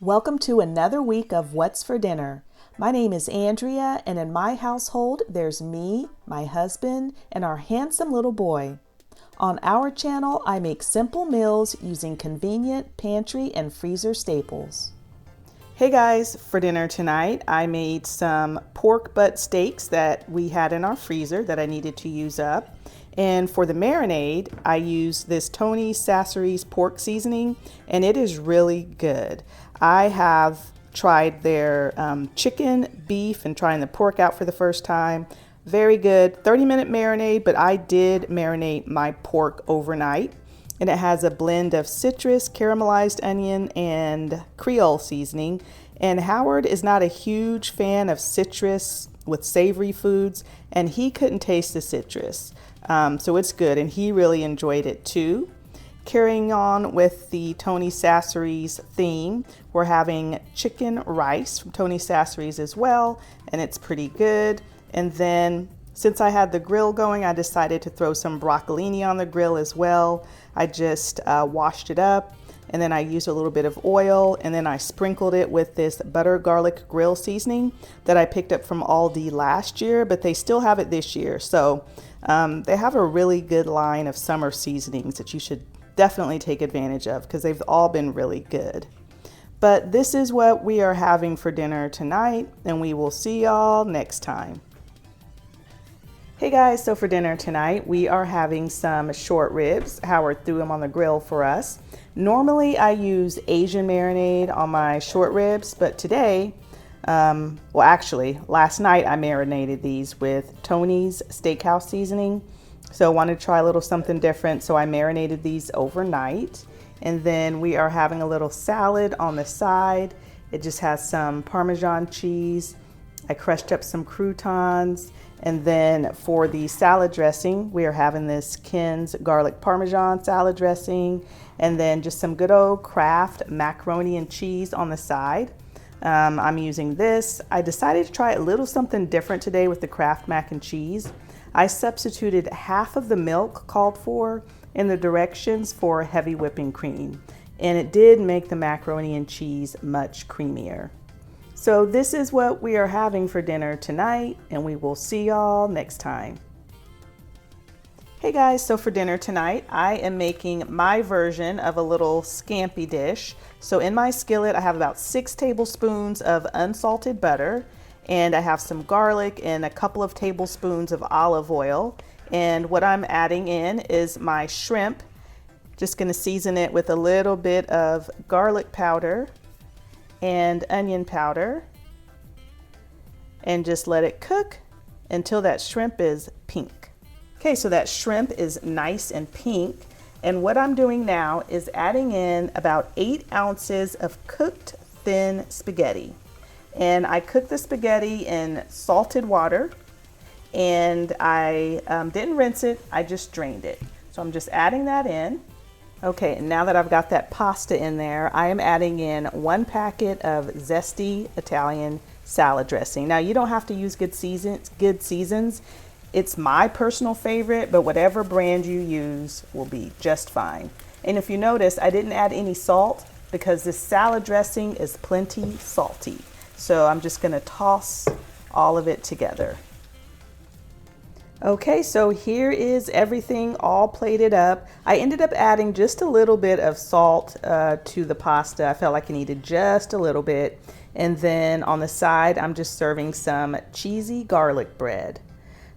Welcome to another week of What's for Dinner. My name is Andrea, and in my household, there's me, my husband, and our handsome little boy. On our channel, I make simple meals using convenient pantry and freezer staples. Hey guys, for dinner tonight, I made some pork butt steaks that we had in our freezer that I needed to use up. And for the marinade, I used this Tony's Sassery's pork seasoning, and it is really good. I have tried their chicken, beef, and trying the pork out for the first time. Very good, 30-minute marinade, but I did marinate my pork overnight. And it has a blend of citrus, caramelized onion, and Creole seasoning. And Howard is not a huge fan of citrus with savory foods, and he couldn't taste the citrus. So it's good, and he really enjoyed it too. Carrying on with the Tony Sassery's theme, we're having chicken rice from Tony Sassery's as well, and it's pretty good. And then since I had the grill going, I decided to throw some broccolini on the grill as well. I just washed it up, and then I used a little bit of oil, and then I sprinkled it with this butter garlic grill seasoning that I picked up from Aldi last year, but they still have it this year. So they have a really good line of summer seasonings that you should definitely take advantage of because they've all been really good. But this is what we are having for dinner tonight, and we will see y'all next time. Hey guys, so for dinner tonight, we are having some short ribs. Howard threw them on the grill for us. Normally I use Asian marinade on my short ribs, but today, actually last night I marinated these with Tony's Steakhouse seasoning. So I wanted to try a little something different, so I marinated these overnight. And then we are having a little salad on the side. It just has some Parmesan cheese. I crushed up some croutons. And then for the salad dressing, we are having this Ken's garlic Parmesan salad dressing. And then just some good old Kraft macaroni and cheese on the side. I'm using this. I decided to try a little something different today with the Kraft mac and cheese. I substituted half of the milk called for in the directions for heavy whipping cream, and it did make the macaroni and cheese much creamier. So this is what we are having for dinner tonight, and we will see y'all next time. Hey guys, so for dinner tonight, I am making my version of a little scampi dish. So in my skillet, I have about 6 tablespoons of unsalted butter, and I have some garlic and a couple of tablespoons of olive oil. And what I'm adding in is my shrimp. Just gonna season it with a little bit of garlic powder and onion powder, and just let it cook until that shrimp is pink. Okay, so that shrimp is nice and pink. And what I'm doing now is adding in about 8 ounces of cooked thin spaghetti. And I cooked the spaghetti in salted water, and I didn't rinse it, I just drained it. So I'm just adding that in. Okay, and now that I've got that pasta in there, I am adding in 1 packet of zesty Italian salad dressing. Now you don't have to use good seasons. It's my personal favorite, but whatever brand you use will be just fine. And if you notice, I didn't add any salt because this salad dressing is plenty salty. So I'm just gonna toss all of it together. Okay, so here is everything all plated up. I ended up adding just a little bit of salt to the pasta. I felt like I needed just a little bit. And then on the side, I'm just serving some cheesy garlic bread.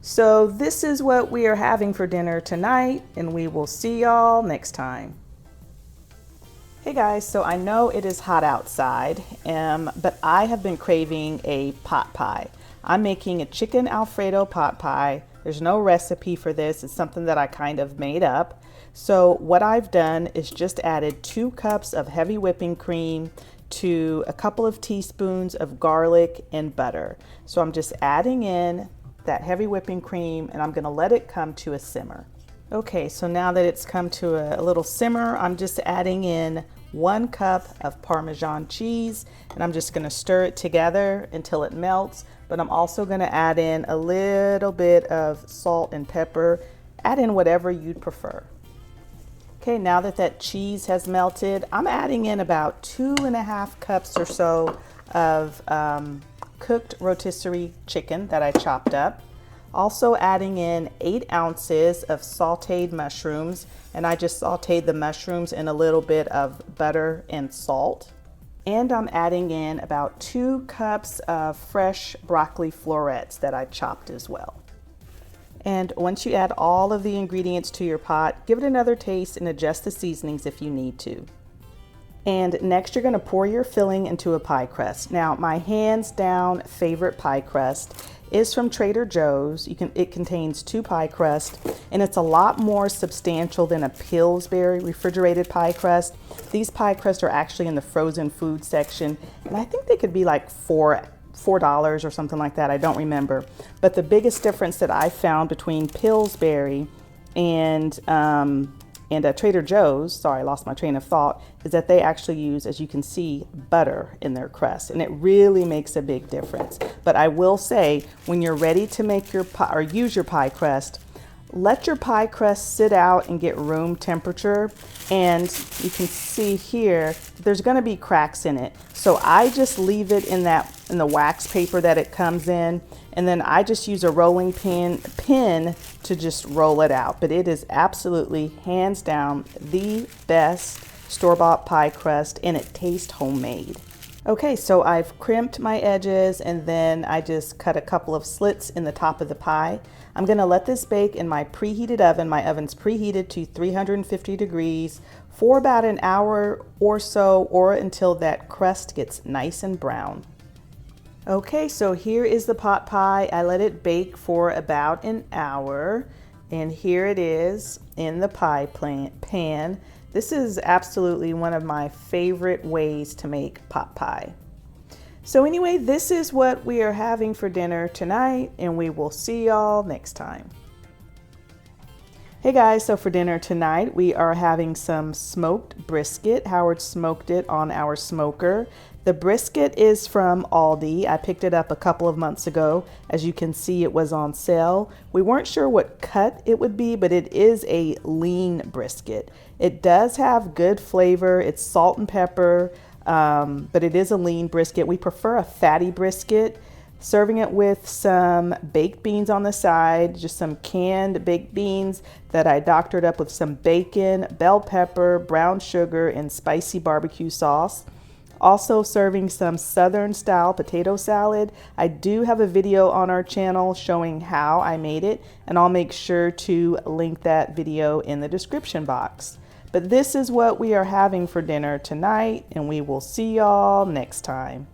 So this is what we are having for dinner tonight, and we will see y'all next time. Hey guys, so I know it is hot outside, but I have been craving a pot pie. I'm making a chicken Alfredo pot pie. There's no recipe for this. It's something that I kind of made up. So what I've done is just added 2 cups of heavy whipping cream to a couple of teaspoons of garlic and butter. So I'm just adding in that heavy whipping cream, and I'm gonna let it come to a simmer. Okay, so now that it's come to a little simmer, I'm just adding in 1 cup of Parmesan cheese, and I'm just gonna stir it together until it melts, but I'm also gonna add in a little bit of salt and pepper. Add in whatever you'd prefer. Okay, now that that cheese has melted, I'm adding in about 2.5 cups or so of cooked rotisserie chicken that I chopped up. Also adding in 8 ounces of sauteed mushrooms, and I just sauteed the mushrooms in a little bit of butter and salt. And I'm adding in about 2 cups of fresh broccoli florets that I chopped as well. And once you add all of the ingredients to your pot, give it another taste and adjust the seasonings if you need to. And next you're going to pour your filling into a pie crust. Now my hands down favorite pie crust is from Trader Joe's. It contains 2 pie crusts, and it's a lot more substantial than a Pillsbury refrigerated pie crust. These pie crusts are actually in the frozen food section, and I think they could be like $4 or something like that. I don't remember. But the biggest difference that I found between Pillsbury and Trader Joe's, sorry, I lost my train of thought, is that they actually use, as you can see, butter in their crust, and it really makes a big difference. But I will say, when you're ready to make your pie or use your pie crust, let your pie crust sit out and get room temperature, and you can see here there's going to be cracks in it. So I just leave it in the wax paper that it comes in, and then I just use a rolling pin to just roll it out. But it is absolutely hands down the best store-bought pie crust, and it tastes homemade. Okay, so I've crimped my edges, and then I just cut a couple of slits in the top of the pie. I'm going to let this bake in my preheated oven. My oven's preheated to 350 degrees for about an hour or so, or until that crust gets nice and brown. Okay, so here is the pot pie. I let it bake for about an hour, and here it is in the pie pan. This is absolutely one of my favorite ways to make pot pie. So anyway, this is what we are having for dinner tonight, and we will see y'all next time. Hey guys, so for dinner tonight, we are having some smoked brisket. Howard smoked it on our smoker. The brisket is from Aldi. I picked it up a couple of months ago. As you can see, it was on sale. We weren't sure what cut it would be, but it is a lean brisket. It does have good flavor. It's salt and pepper, but it is a lean brisket. We prefer a fatty brisket. Serving it with some baked beans on the side, just some canned baked beans that I doctored up with some bacon, bell pepper, brown sugar, and spicy barbecue sauce. Also serving some Southern style potato salad. I do have a video on our channel showing how I made it, and I'll make sure to link that video in the description box. But this is what we are having for dinner tonight, and we will see y'all next time.